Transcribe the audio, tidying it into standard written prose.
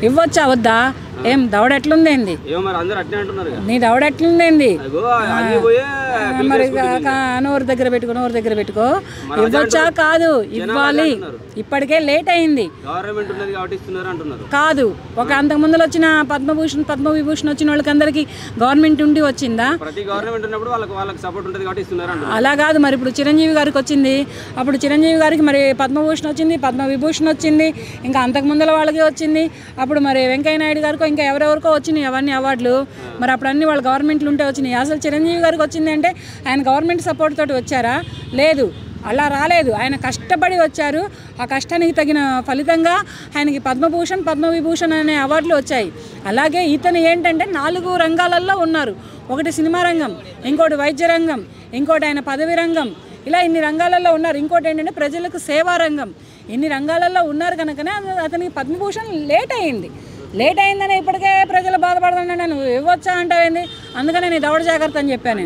ఇవ్వచ్చా వద్దా? ఏం దవడ ఎట్లుందేంది? నీ దవడ ఎట్లుందేంది? మరి నోరు దగ్గర పెట్టుకో. ఇవ్వచ్చా కాదు, ఇవ్వాలి. ఇప్పటికే లేట్ అయింది కాదు. ఒక అంతకు ముందులో వచ్చిన పద్మవిభూషణ్ వచ్చిన వాళ్ళకి అందరికి గవర్నమెంట్ ఉండి వచ్చిందా? అలా కాదు. మరి ఇప్పుడు చిరంజీవి గారికి వచ్చింది, అప్పుడు చిరంజీవి గారికి మరి పద్మభూషణ్ వచ్చింది, పద్మవిభూషణ్ వచ్చింది, ఇంకా అంతకు ముందుల వాళ్ళకి వచ్చింది. అప్పుడు మరి వెంకయ్య నాయుడు గారికో ఇంకా ఎవరెవరికో వచ్చినాయి అవన్నీ అవార్డులు. మరి అప్పుడు అన్ని వాళ్ళ గవర్నమెంట్లు ఉంటే వచ్చినాయి. అసలు చిరంజీవి గారికి వచ్చింది అంటే ఆయన గవర్నమెంట్ సపోర్ట్ తోటి వచ్చారా? లేదు, అలా రాలేదు. ఆయన కష్టపడి వచ్చారు. ఆ కష్టానికి తగిన ఫలితంగా ఆయనకి పద్మభూషణ్ పద్మవిభూషణ్ అనే అవార్డులు వచ్చాయి. అలాగే ఇతను ఏంటంటే 4 రంగాలలో ఉన్నారు. ఒకటి సినిమా రంగం, ఇంకోటి వైద్య రంగం, ఇంకోటి ఆయన పదవి రంగం, ఇలా ఇన్ని రంగాలలో ఉన్నారు. ఇంకోటి ఏంటంటే ప్రజలకు సేవా రంగం. ఇన్ని రంగాలలో ఉన్నారు కనుకనే అతనికి పద్మభూషణ్ లేట్ అయిందని ఇప్పటికే ప్రజలు బాధపడుతుంటే నువ్వు ఇవ్వచ్చా అంటావేంది? అందుకనే నేను దవడ జాగ్రత్త అని చెప్పాను.